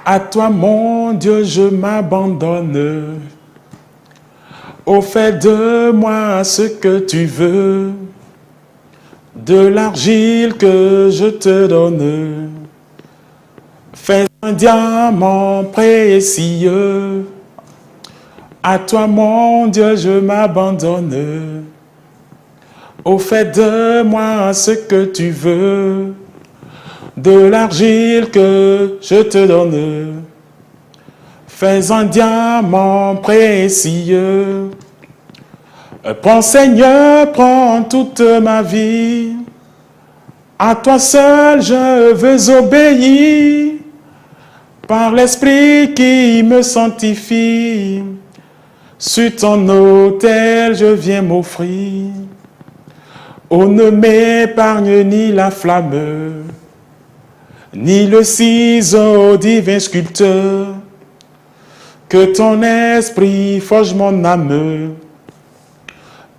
À toi, mon Dieu, je m'abandonne. Oh, fais de moi ce que tu veux, de l'argile que je te donne. Fais un diamant précieux. À toi, mon Dieu, je m'abandonne. Oh, fais de moi ce que tu veux, de l'argile que je te donne. Fais un diamant précieux. Prends, Seigneur, prends toute ma vie. À toi seul je veux obéir. Par l'Esprit qui me sanctifie. Sur ton autel je viens m'offrir. Oh, ne m'épargne ni la flamme, ni le ciseau divin sculpteur. Que ton esprit forge mon âme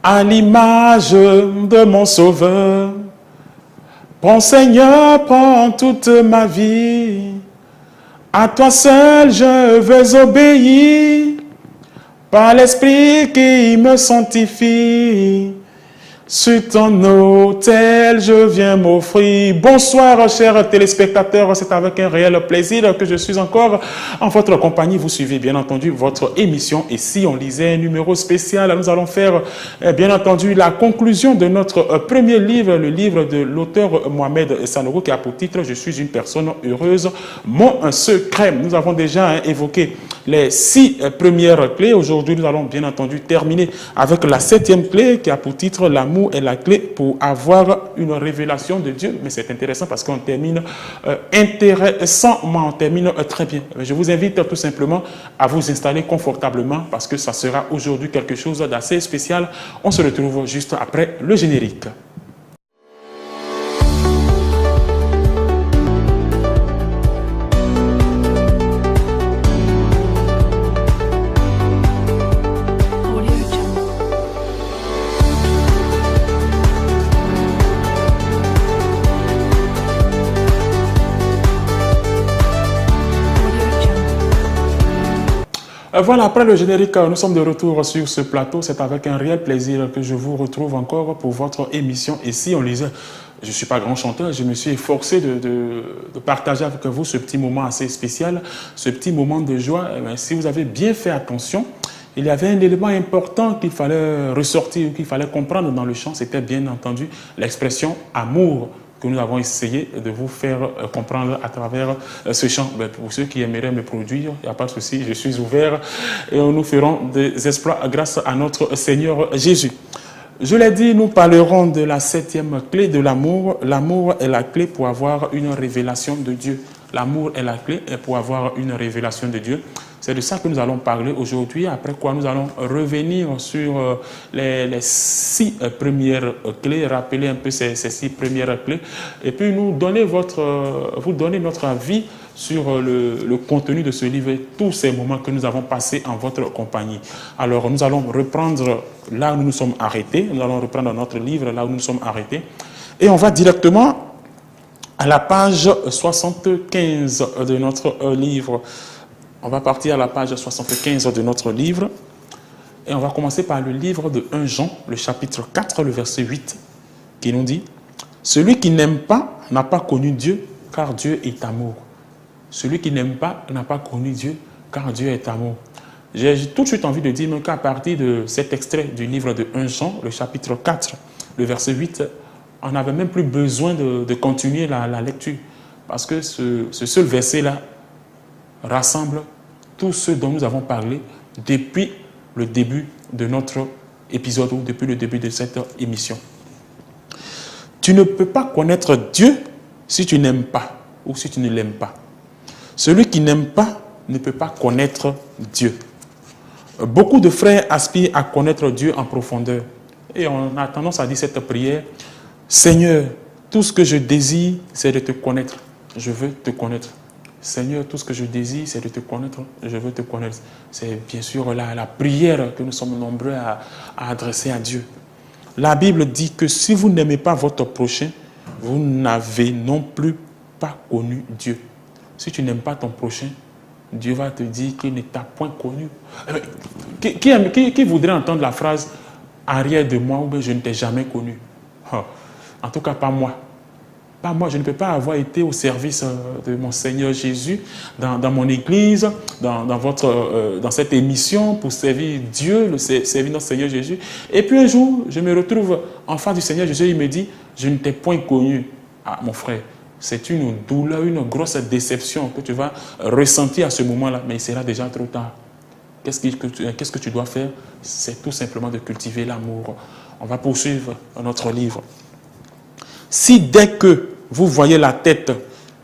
à l'image de mon Sauveur. Prends, Seigneur, prends toute ma vie. À toi seul je veux obéir. Par l'Esprit qui me sanctifie. Sur ton autel, je viens m'offrir. Bonsoir, chers téléspectateurs. C'est avec un réel plaisir que je suis encore en votre compagnie. Vous suivez bien entendu votre émission. Et si on lisait un numéro spécial, nous allons faire bien entendu la conclusion de notre premier livre, le livre de l'auteur Mohamed Sanogo, qui a pour titre « Je suis une personne heureuse, mon secret ». Nous avons déjà évoqué les 6 premières clés. Aujourd'hui, nous allons bien entendu terminer avec la 7e clé qui a pour titre « L'amour est la clé pour avoir une révélation de Dieu ». Mais c'est intéressant parce qu'on termine intéressamment, on termine très bien. Je vous invite tout simplement à vous installer confortablement parce que ça sera aujourd'hui quelque chose d'assez spécial. On se retrouve juste après le générique. Voilà, après le générique, nous sommes de retour sur ce plateau. C'est avec un réel plaisir que je vous retrouve encore pour votre émission. Et si on lisait, je ne suis pas grand chanteur, je me suis efforcé de partager avec vous ce petit moment assez spécial, ce petit moment de joie. Si vous avez bien fait attention, il y avait un élément important qu'il fallait ressortir, qu'il fallait comprendre dans le chant. C'était bien entendu l'expression « amour » que nous avons essayé de vous faire comprendre à travers ce chant. Pour ceux qui aimeraient me produire, il n'y a pas de souci, je suis ouvert et nous ferons des exploits grâce à notre Seigneur Jésus. Je l'ai dit, nous parlerons de la 7e clé de l'amour. L'amour est la clé pour avoir une révélation de Dieu. L'amour est la clé pour avoir une révélation de Dieu. C'est de ça que nous allons parler aujourd'hui, après quoi nous allons revenir sur les 6 premières clés, rappeler un peu ces 6 premières clés, et puis vous donner notre avis sur le contenu de ce livre et tous ces moments que nous avons passés en votre compagnie. Alors nous allons reprendre là où nous nous sommes arrêtés, nous allons reprendre notre livre là où nous nous sommes arrêtés, et on va directement à la page 75 de notre livre. On va partir à la page 75 de notre livre et on va commencer par le livre de 1 Jean, le chapitre 4, le verset 8, qui nous dit « Celui qui n'aime pas n'a pas connu Dieu, car Dieu est amour. » Celui qui n'aime pas n'a pas connu Dieu, car Dieu est amour. J'ai tout de suite envie de dire qu'à partir de cet extrait du livre de 1 Jean, le chapitre 4, le verset 8, on n'avait même plus besoin de continuer la lecture, parce que ce seul verset-là rassemble tout ce dont nous avons parlé depuis le début de notre épisode ou depuis le début de cette émission. Tu ne peux pas connaître Dieu si tu n'aimes pas ou si tu ne l'aimes pas. Celui qui n'aime pas ne peut pas connaître Dieu. Beaucoup de frères aspirent à connaître Dieu en profondeur. Et on a tendance à dire cette prière, « Seigneur, tout ce que je désire, c'est de te connaître. Je veux te connaître. » Seigneur, tout ce que je désire, c'est de te connaître. Je veux te connaître. C'est bien sûr la prière que nous sommes nombreux à adresser à Dieu. La Bible dit que si vous n'aimez pas votre prochain, vous n'avez non plus pas connu Dieu. Si tu n'aimes pas ton prochain, Dieu va te dire qu'il ne t'a point connu. Qui voudrait entendre la phrase « arrière de moi » ou bien « je ne t'ai jamais connu » En tout cas, pas moi. Pas moi, je ne peux pas avoir été au service de mon Seigneur Jésus, dans mon église, dans cette émission pour servir Dieu, servir notre Seigneur Jésus. Et puis un jour, je me retrouve en face du Seigneur Jésus, il me dit « je ne t'ai point connu ». Ah, mon frère, c'est une douleur, une grosse déception que tu vas ressentir à ce moment-là, mais il sera déjà trop tard. Qu'est-ce que tu dois faire? C'est tout simplement de cultiver l'amour. On va poursuivre notre livre. Si dès que vous voyez la tête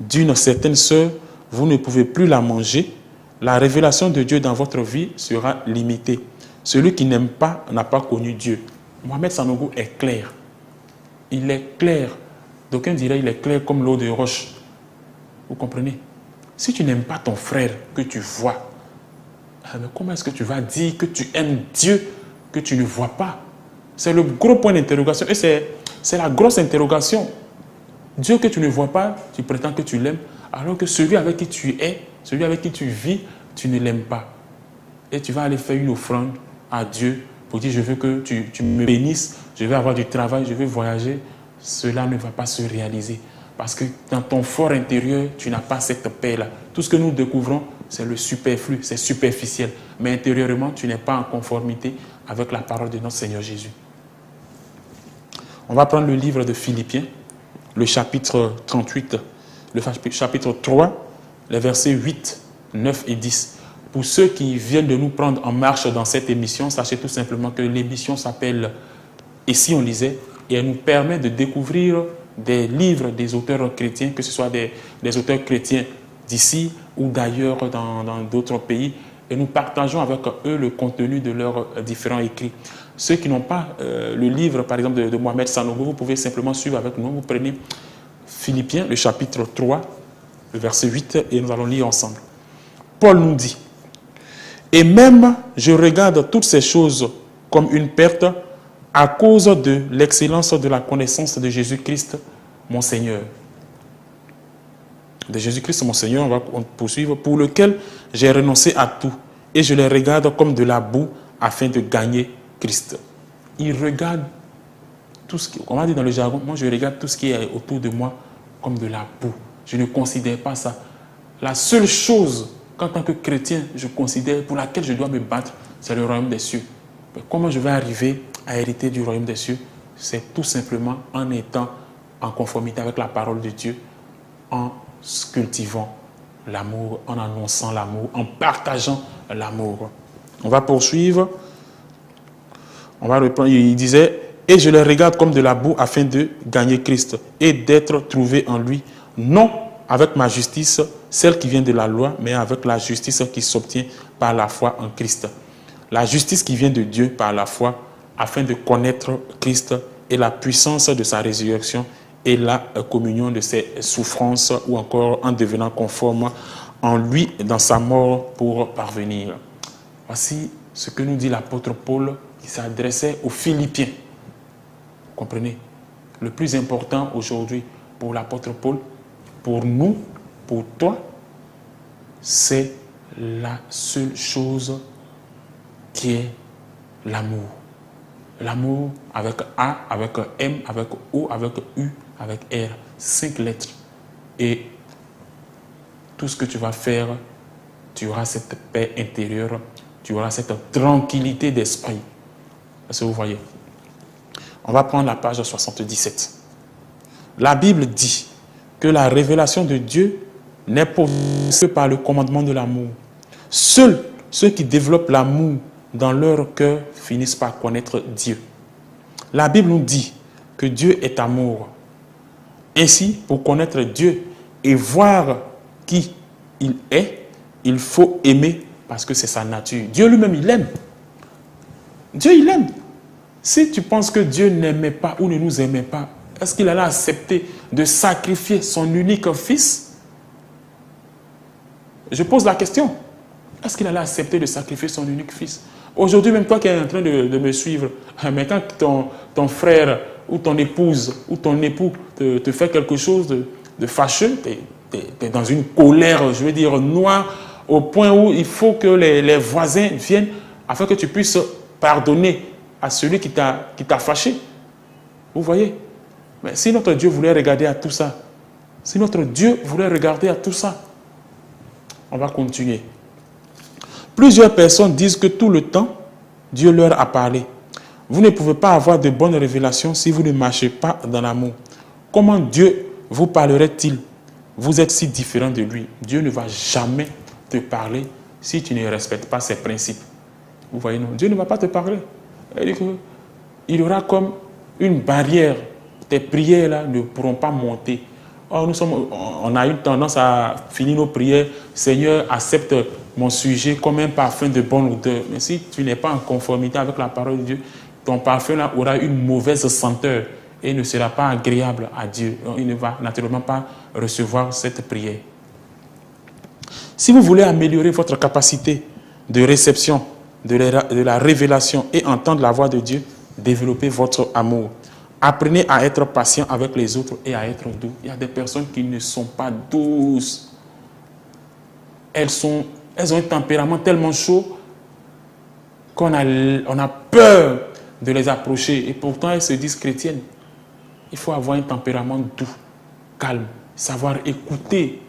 d'une certaine sœur, vous ne pouvez plus la manger, la révélation de Dieu dans votre vie sera limitée. Celui qui n'aime pas n'a pas connu Dieu. Mohamed Sanogo est clair. Il est clair. D'aucuns diraient qu'il est clair comme l'eau de roche. Vous comprenez? Si tu n'aimes pas ton frère que tu vois, mais comment est-ce que tu vas dire que tu aimes Dieu que tu ne vois pas? C'est le gros point d'interrogation. Et c'est la grosse interrogation. Dieu que tu ne vois pas, tu prétends que tu l'aimes, alors que celui avec qui tu es, celui avec qui tu vis, tu ne l'aimes pas. Et tu vas aller faire une offrande à Dieu pour dire « je veux que tu me bénisses, je veux avoir du travail, je veux voyager ». Cela ne va pas se réaliser. Parce que dans ton fort intérieur, tu n'as pas cette paix-là. Tout ce que nous découvrons, c'est le superflu, c'est superficiel. Mais intérieurement, tu n'es pas en conformité avec la parole de notre Seigneur Jésus. On va prendre le livre de Philippiens, le chapitre 38, le chapitre 3, les versets 8, 9 et 10. Pour ceux qui viennent de nous prendre en marche dans cette émission, sachez tout simplement que l'émission s'appelle « Et si on lisait ?» et elle nous permet de découvrir des livres des auteurs chrétiens, que ce soit des auteurs chrétiens d'ici ou d'ailleurs dans d'autres pays, et nous partageons avec eux le contenu de leurs différents écrits. Ceux qui n'ont pas le livre, par exemple, de Mohamed Sanogo, vous pouvez simplement suivre avec nous. Vous prenez Philippiens, le chapitre 3, le verset 8, et nous allons lire ensemble. Paul nous dit, « Et même je regarde toutes ces choses comme une perte à cause de l'excellence de la connaissance de Jésus-Christ, mon Seigneur. » De Jésus-Christ, mon Seigneur, on va poursuivre, pour lequel j'ai renoncé à tout, et je les regarde comme de la boue afin de gagner Christ. Il regarde tout ce qui, on va dire dans le jargon, moi je regarde tout ce qui est autour de moi comme de la boue. Je ne considère pas ça. La seule chose qu'en tant que chrétien, je considère, pour laquelle je dois me battre, c'est le royaume des cieux. Mais comment je vais arriver à hériter du royaume des cieux? C'est tout simplement en étant en conformité avec la parole de Dieu, en cultivant l'amour, en annonçant l'amour, en partageant l'amour. On va poursuivre. On va reprendre. Il disait, et je les regarde comme de la boue afin de gagner Christ et d'être trouvé en lui, non avec ma justice, celle qui vient de la loi, mais avec la justice qui s'obtient par la foi en Christ. La justice qui vient de Dieu par la foi, afin de connaître Christ et la puissance de sa résurrection et la communion de ses souffrances, ou encore en devenant conforme en lui dans sa mort pour parvenir. Voici ce que nous dit l'apôtre Paul qui s'adressait aux Philippiens. Vous comprenez? Le plus important aujourd'hui pour l'apôtre Paul, pour nous, pour toi, c'est la seule chose qui est l'amour. L'amour avec A, avec M, avec O, avec U, avec R. 5 lettres. Et tout ce que tu vas faire, tu auras cette paix intérieure, tu auras cette tranquillité d'esprit. Est-ce que vous voyez? On va prendre la page 77. La Bible dit que la révélation de Dieu n'est possible que par le commandement de l'amour. Seuls ceux qui développent l'amour dans leur cœur finissent par connaître Dieu. La Bible nous dit que Dieu est amour. Ainsi, pour connaître Dieu et voir qui il est, il faut aimer parce que c'est sa nature. Dieu lui-même, il aime. Dieu, il aime. Si tu penses que Dieu n'aimait pas ou ne nous aimait pas, est-ce qu'il allait accepter de sacrifier son unique fils? Je pose la question. Est-ce qu'il allait accepter de sacrifier son unique fils? Aujourd'hui, même toi qui es en train de me suivre, mais quand ton frère ou ton épouse ou ton époux te fait quelque chose de fâcheux, tu es dans une colère, je veux dire, noire, au point où il faut que les voisins viennent afin que tu puisses pardonner à celui qui t'a fâché. Vous voyez? Mais si notre Dieu voulait regarder à tout ça, si notre Dieu voulait regarder à tout ça, on va continuer. Plusieurs personnes disent que tout le temps, Dieu leur a parlé. Vous ne pouvez pas avoir de bonnes révélations si vous ne marchez pas dans l'amour. Comment Dieu vous parlerait-il? Vous êtes si différent de lui. Dieu ne va jamais te parler si tu ne respectes pas ses principes. Vous voyez, non? Dieu ne va pas te parler. Il y aura comme une barrière. Tes prières là ne pourront pas monter. Or, on a une tendance à finir nos prières. Seigneur, accepte mon sujet comme un parfum de bonne odeur. Mais si tu n'es pas en conformité avec la parole de Dieu, ton parfum là aura une mauvaise senteur et ne sera pas agréable à Dieu. Donc, il ne va naturellement pas recevoir cette prière. Si vous voulez améliorer votre capacité de réception de la révélation et entendre la voix de Dieu, développez votre amour. Apprenez à être patient avec les autres et à être doux. Il y a des personnes qui ne sont pas douces. Elles ont un tempérament tellement chaud qu'on a peur de les approcher. Et pourtant, elles se disent chrétiennes. Il faut avoir un tempérament doux, calme, savoir écouter,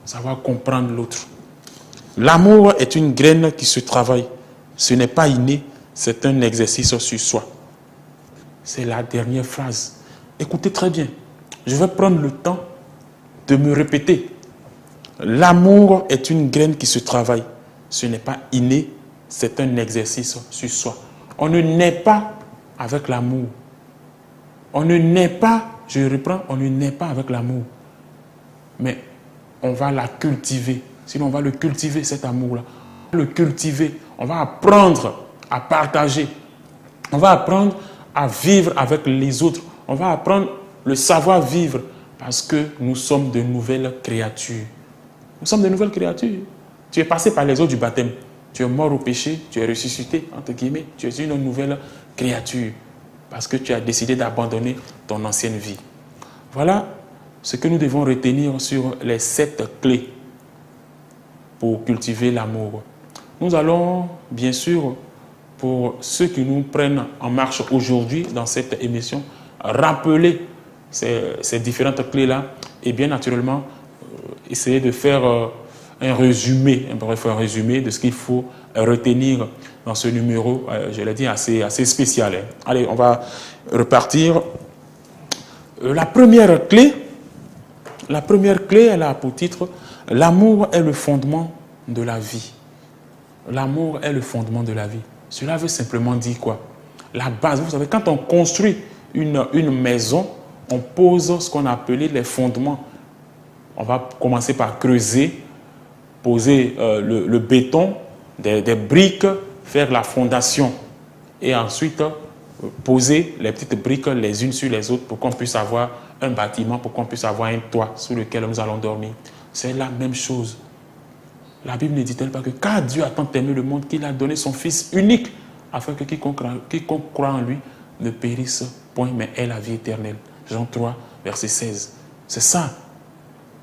savoir comprendre l'autre. L'amour est une graine qui se travaille. Ce n'est pas inné, c'est un exercice sur soi. C'est la dernière phrase. Écoutez très bien. Je vais prendre le temps de me répéter. L'amour est une graine qui se travaille. Ce n'est pas inné, c'est un exercice sur soi. On ne naît pas avec l'amour. On ne naît pas, je reprends, on ne naît pas avec l'amour. Mais on va la cultiver. Sinon, on va le cultiver, cet amour-là. On va le cultiver. On va apprendre à partager. On va apprendre à vivre avec les autres. On va apprendre le savoir-vivre parce que nous sommes de nouvelles créatures. Nous sommes de nouvelles créatures. Tu es passé par les eaux du baptême. Tu es mort au péché, tu es ressuscité, entre guillemets. Tu es une nouvelle créature parce que tu as décidé d'abandonner ton ancienne vie. Voilà ce que nous devons retenir sur les 7 clés pour cultiver l'amour. Nous allons, bien sûr, pour ceux qui nous prennent en marche aujourd'hui dans cette émission, rappeler ces différentes clés-là et bien naturellement essayer de faire un résumé de ce qu'il faut retenir dans ce numéro, je l'ai dit, assez spécial. Allez, on va repartir. La première clé, elle a pour titre « L'amour est le fondement de la vie ». L'amour est le fondement de la vie. Cela veut simplement dire quoi? La base, vous savez, quand on construit une maison, on pose ce qu'on appelait les fondements. On va commencer par creuser, poser le béton, des briques, faire la fondation. Et ensuite, poser les petites briques les unes sur les autres pour qu'on puisse avoir un bâtiment, pour qu'on puisse avoir un toit sur lequel nous allons dormir. C'est la même chose. La Bible ne dit-elle pas que car Dieu a tant aimé le monde qu'il a donné son Fils unique afin que quiconque croit en lui ne périsse point, mais ait la vie éternelle. Jean 3, verset 16. C'est ça.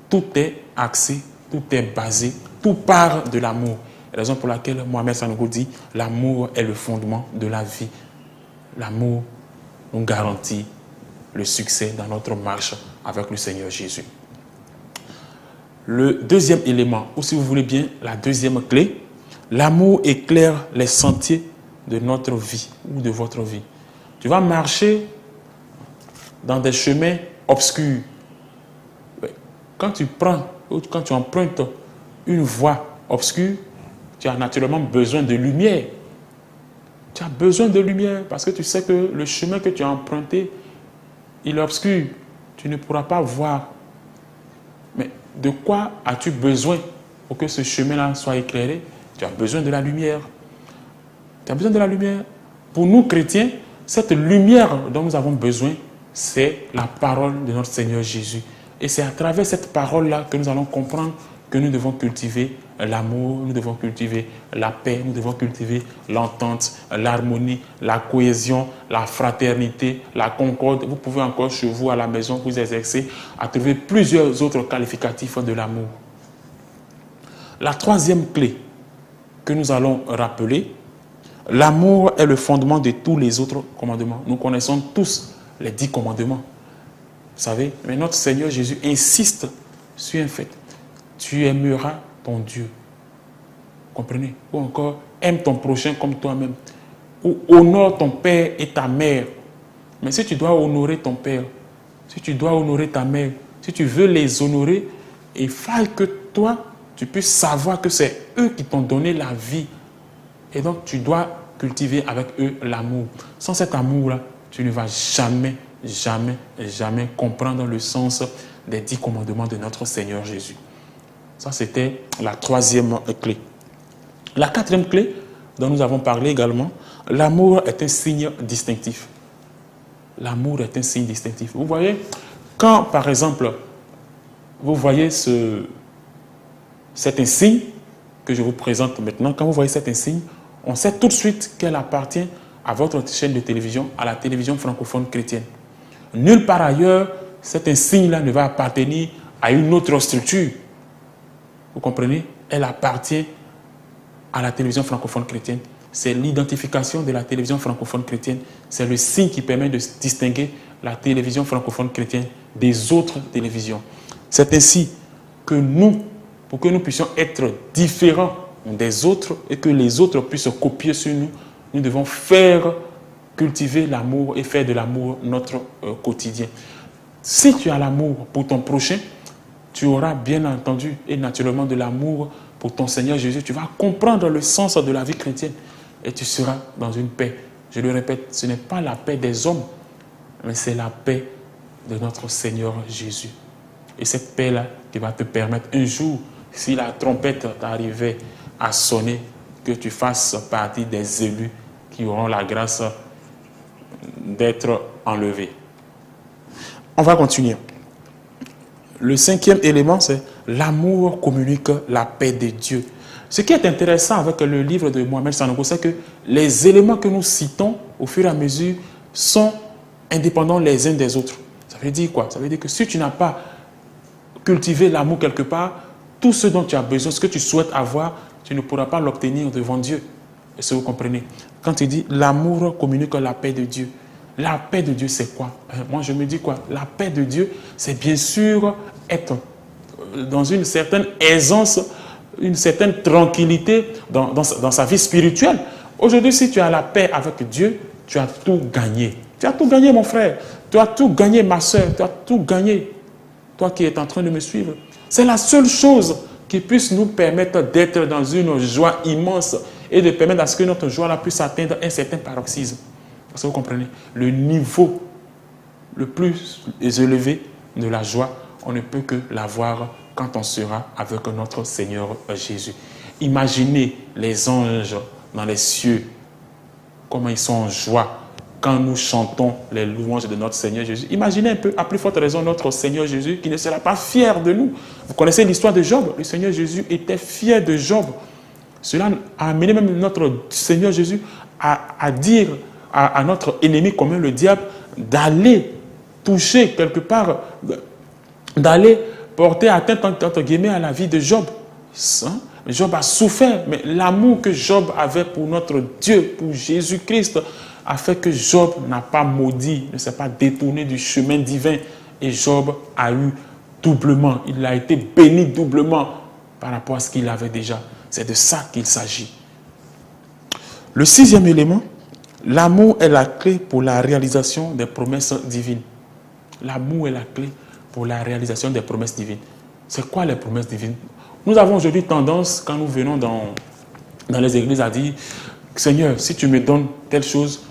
Tout est axé, tout est basé, tout part de l'amour. Raison pour laquelle Mohamed Sanogo dit l'amour est le fondement de la vie. L'amour nous garantit le succès dans notre marche avec le Seigneur Jésus. Le deuxième élément, ou si vous voulez bien, la deuxième clé, l'amour éclaire les sentiers de notre vie ou de votre vie. Tu vas marcher dans des chemins obscurs. Quand tu prends ou quand tu empruntes une voie obscure, tu as naturellement besoin de lumière. Tu as besoin de lumière parce que tu sais que le chemin que tu as emprunté, il est obscur. Tu ne pourras pas voir. Mais de quoi as-tu besoin pour que ce chemin-là soit éclairé? Tu as besoin de la lumière. Tu as besoin de la lumière. Pour nous, chrétiens, cette lumière dont nous avons besoin, c'est la parole de notre Seigneur Jésus. Et c'est à travers cette parole-là que nous allons comprendre que nous devons cultiver l'amour, nous devons cultiver la paix, nous devons cultiver l'entente, l'harmonie, la cohésion, la fraternité, la concorde. Vous pouvez encore chez vous à la maison vous exercer à trouver plusieurs autres qualificatifs de l'amour. La troisième clé que nous allons rappeler, l'amour est le fondement de tous les autres commandements. Nous connaissons tous les 10 commandements. Vous savez, mais notre Seigneur Jésus insiste sur un fait. Tu aimeras ton Dieu. Comprenez? Ou encore, aime ton prochain comme toi-même. Ou honore ton père et ta mère. Mais si tu dois honorer ton père, si tu dois honorer ta mère, si tu veux les honorer, il faut que toi, tu puisses savoir que c'est eux qui t'ont donné la vie. Et donc, tu dois cultiver avec eux l'amour. Sans cet amour-là, tu ne vas jamais, jamais, jamais comprendre le sens des 10 commandements de notre Seigneur Jésus. Ça, c'était la troisième clé. La quatrième clé, dont nous avons parlé également, l'amour est un signe distinctif. L'amour est un signe distinctif. Vous voyez, quand, par exemple, vous voyez cet insigne que je vous présente maintenant, quand vous voyez cet insigne, on sait tout de suite qu'elle appartient à votre chaîne de télévision, à la télévision francophone chrétienne. Nulle part ailleurs, cet insigne-là ne va appartenir à une autre structure. Vous comprenez? Elle appartient à la télévision francophone chrétienne. C'est l'identification de la télévision francophone chrétienne. C'est le signe qui permet de distinguer la télévision francophone chrétienne des autres télévisions. C'est ainsi que nous, pour que nous puissions être différents des autres et que les autres puissent copier sur nous, nous devons faire cultiver l'amour et faire de l'amour notre quotidien. Si tu as l'amour pour ton prochain, tu auras bien entendu et naturellement de l'amour pour ton Seigneur Jésus. Tu vas comprendre le sens de la vie chrétienne et tu seras dans une paix. Je le répète, ce n'est pas la paix des hommes, mais c'est la paix de notre Seigneur Jésus. Et cette paix-là qui va te permettre un jour, si la trompette t'arrivait à sonner, que tu fasses partie des élus qui auront la grâce d'être enlevés. On va continuer. Le cinquième élément, c'est l'amour communique la paix de Dieu. Ce qui est intéressant avec le livre de Mohamed Sanogo, c'est que les éléments que nous citons au fur et à mesure sont indépendants les uns des autres. Ça veut dire quoi? Ça veut dire que si tu n'as pas cultivé l'amour quelque part, tout ce dont tu as besoin, ce que tu souhaites avoir, tu ne pourras pas l'obtenir devant Dieu. Est-ce que vous comprenez? Quand il dit l'amour communique la paix de Dieu, la paix de Dieu, c'est quoi? Moi, je me dis quoi? La paix de Dieu, c'est bien sûr être dans une certaine aisance, une certaine tranquillité dans sa vie spirituelle. Aujourd'hui, si tu as la paix avec Dieu, tu as tout gagné. Tu as tout gagné, mon frère. Tu as tout gagné, ma soeur. Tu as tout gagné. Toi qui es en train de me suivre. C'est la seule chose qui puisse nous permettre d'être dans une joie immense et de permettre à ce que notre joie puisse atteindre un certain paroxysme. Parce que vous comprenez, le niveau le plus élevé de la joie, on ne peut que l'avoir quand on sera avec notre Seigneur Jésus. Imaginez les anges dans les cieux, comment ils sont en joie quand nous chantons les louanges de notre Seigneur Jésus. Imaginez un peu, à plus forte raison, notre Seigneur Jésus qui ne sera pas fier de nous. Vous connaissez l'histoire de Job. Le Seigneur Jésus était fier de Job. Cela a amené même notre Seigneur Jésus à dire à notre ennemi commun, le diable, d'aller toucher quelque part, d'aller porter atteinte entre guillemets à la vie de Job. Job a souffert, mais l'amour que Job avait pour notre Dieu, pour Jésus-Christ, a fait que Job n'a pas maudit, ne s'est pas détourné du chemin divin. Et Job a eu doublement, il a été béni doublement par rapport à ce qu'il avait déjà. C'est de ça qu'il s'agit. Le sixième élément, l'amour est la clé pour la réalisation des promesses divines. L'amour est la clé pour la réalisation des promesses divines. C'est quoi les promesses divines? Nous avons aujourd'hui tendance, quand nous venons dans les églises, à dire « Seigneur, si tu me donnes telle chose,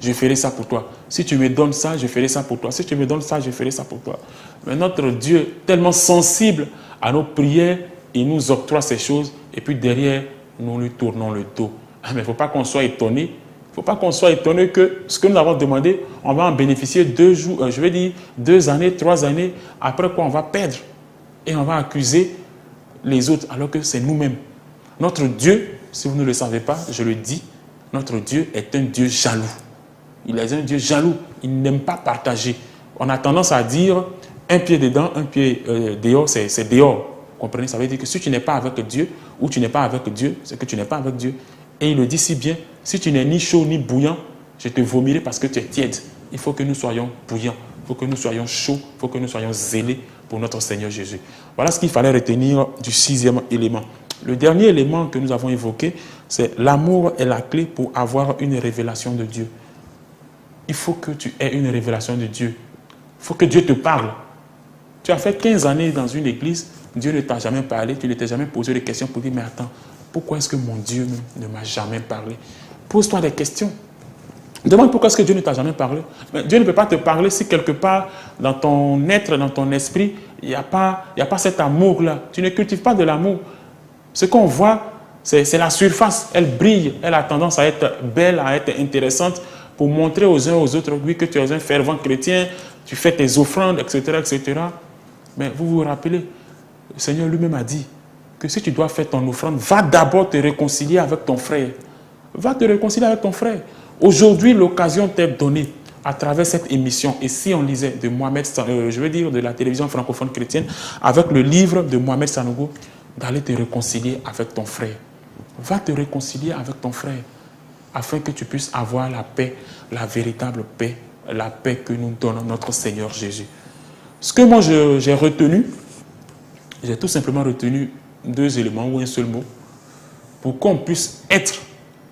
je ferai ça pour toi. Si tu me donnes ça, je ferai ça pour toi. Si tu me donnes ça, je ferai ça pour toi. » Mais notre Dieu, tellement sensible à nos prières, il nous octroie ces choses et puis derrière, nous lui tournons le dos. Mais il ne faut pas qu'on soit étonné. Il ne faut pas qu'on soit étonné que ce que nous avons demandé, on va en bénéficier 2 jours, 2 années, 3 années, après quoi on va perdre. Et on va accuser les autres alors que c'est nous-mêmes. Notre Dieu, si vous ne le savez pas, je le dis, notre Dieu est un Dieu jaloux. Il est un Dieu jaloux. Il n'aime pas partager. On a tendance à dire un pied dedans, un pied dehors, c'est dehors. comprenez? Ça veut dire que si tu n'es pas avec Dieu, ou tu n'es pas avec Dieu, c'est que tu n'es pas avec Dieu. Et il le dit si bien, si tu n'es ni chaud ni bouillant, je te vomirai parce que tu es tiède. Il faut que nous soyons bouillants, il faut que nous soyons chauds, il faut que nous soyons zélés pour notre Seigneur Jésus. Voilà ce qu'il fallait retenir du 6e élément. Le dernier élément que nous avons évoqué, c'est l'amour est la clé pour avoir une révélation de Dieu. Il faut que tu aies une révélation de Dieu. Il faut que Dieu te parle. Tu as fait 15 années dans une église, Dieu ne t'a jamais parlé, tu ne t'es jamais posé des questions pour dire, mais attends, pourquoi est-ce que mon Dieu ne m'a jamais parlé? Pose-toi des questions. Demande pourquoi est-ce que Dieu ne t'a jamais parlé. Mais Dieu ne peut pas te parler si quelque part, dans ton être, dans ton esprit, il n'y a pas cet amour-là. Tu ne cultives pas de l'amour. Ce qu'on voit, c'est la surface. Elle brille, elle a tendance à être belle, à être intéressante, pour montrer aux uns aux autres, oui, que tu es un fervent chrétien, tu fais tes offrandes, etc., etc. Mais vous vous rappelez, le Seigneur lui-même a dit que si tu dois faire ton offrande, va d'abord te réconcilier avec ton frère. Va te réconcilier avec ton frère. Aujourd'hui, l'occasion t'est donnée à travers cette émission. Et si on lisait de Mohamed, je veux dire de la télévision francophone chrétienne, avec le livre de Mohamed Sanogo, d'aller te réconcilier avec ton frère. Va te réconcilier avec ton frère, afin que tu puisses avoir la paix, la véritable paix, la paix que nous donne notre Seigneur Jésus. Ce que moi j'ai retenu, j'ai tout simplement retenu 2 éléments ou un seul mot, pour qu'on puisse être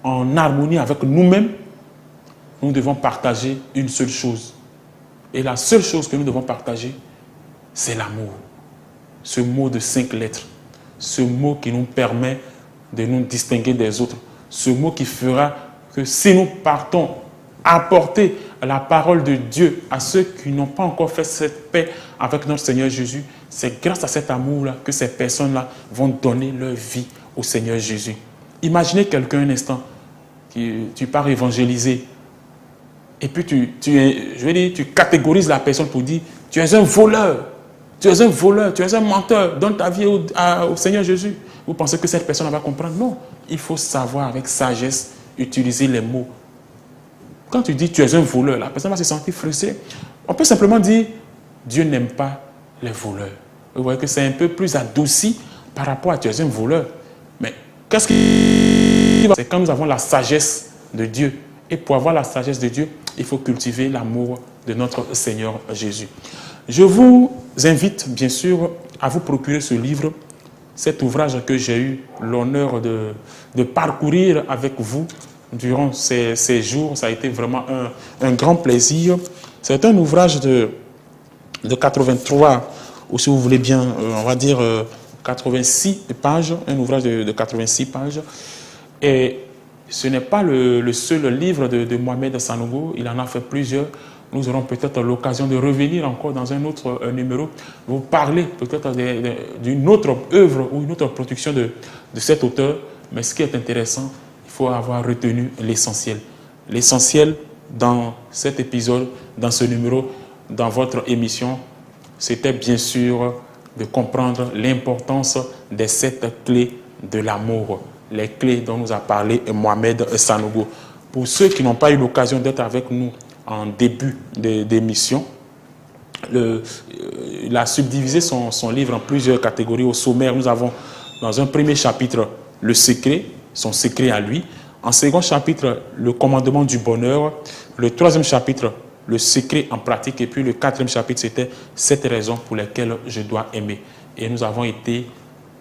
en harmonie avec nous-mêmes. Nous devons partager une seule chose. Et la seule chose que nous devons partager, c'est l'amour. Ce mot de 5 lettres. Ce mot qui nous permet de nous distinguer des autres. Ce mot qui fera que si nous partons apporter la parole de Dieu à ceux qui n'ont pas encore fait cette paix avec notre Seigneur Jésus, c'est grâce à cet amour-là que ces personnes-là vont donner leur vie au Seigneur Jésus. Imaginez quelqu'un un instant, tu pars évangéliser, et puis tu catégorises la personne pour dire, tu es un voleur, tu es un voleur, tu es un menteur, donne ta vie au Seigneur Jésus. Vous pensez que cette personne va comprendre? Non, il faut savoir avec sagesse utiliser les mots. Quand tu dis tu es un voleur, la personne va se sentir frustrée. On peut simplement dire, Dieu n'aime pas les voleurs. Vous voyez que c'est un peu plus adouci par rapport à tu es un voleur. Mais qu'est-ce qui va? C'est quand nous avons la sagesse de Dieu. Et pour avoir la sagesse de Dieu, il faut cultiver l'amour de notre Seigneur Jésus. Je vous invite, bien sûr, à vous procurer ce livre, cet ouvrage que j'ai eu l'honneur de parcourir avec vous durant ces jours. Ça a été vraiment un grand plaisir. C'est un ouvrage de 83, ou si vous voulez bien, on va dire 86 pages, un ouvrage de 86 pages. Et ce n'est pas le seul livre de Mohamed Sanogo, il en a fait plusieurs. Nous aurons peut-être l'occasion de revenir encore dans un autre numéro, vous parler peut-être d'une autre œuvre ou une autre production de cet auteur. Mais ce qui est intéressant, il faut avoir retenu l'essentiel. L'essentiel dans cet épisode, dans ce numéro, dans votre émission, c'était bien sûr de comprendre l'importance des 7 clés de l'amour. Les clés dont nous a parlé Mohamed Sanogo. Pour ceux qui n'ont pas eu l'occasion d'être avec nous en début d'émission, il a subdivisé son livre en plusieurs catégories. Au sommaire, nous avons dans un premier chapitre le secret, son secret à lui. En second chapitre, le commandement du bonheur. Le 3e chapitre, le secret en pratique. Et puis le 4e chapitre, c'était 7 raisons pour lesquelles je dois aimer. Et nous avons été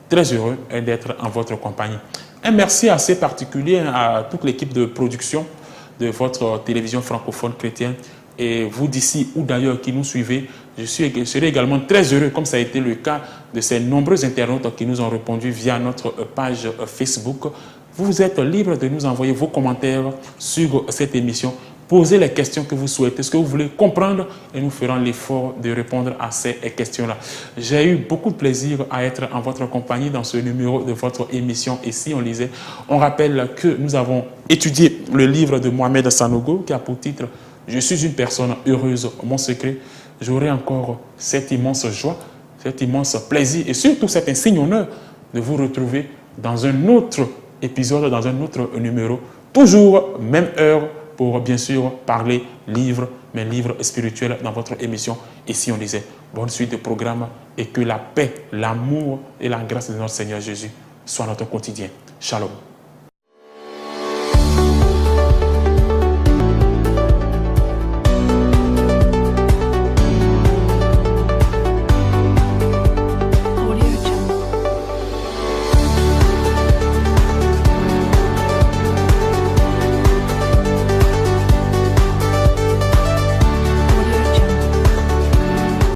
très heureux d'être en votre compagnie. Un merci assez particulier à toute l'équipe de production de votre télévision francophone chrétienne. Et vous d'ici ou d'ailleurs qui nous suivez, je serai également très heureux, comme ça a été le cas de ces nombreux internautes qui nous ont répondu via notre page Facebook. Vous êtes libre de nous envoyer vos commentaires sur cette émission. Posez les questions que vous souhaitez, ce que vous voulez comprendre, et nous ferons l'effort de répondre à ces questions-là. J'ai eu beaucoup de plaisir à être en votre compagnie dans ce numéro de votre émission. Et si on lisait, on rappelle que nous avons étudié le livre de Mohamed Sanogo qui a pour titre « Je suis une personne heureuse, mon secret ». J'aurai encore cette immense joie, cet immense plaisir et surtout cet insigne honneur de vous retrouver dans un autre épisode, dans un autre numéro, toujours même heure, pour bien sûr parler livre mes livres spirituels dans votre émission Ici on lisait. Bonne suite de programme et que la paix, l'amour et la grâce de notre Seigneur Jésus soient notre quotidien. Shalom.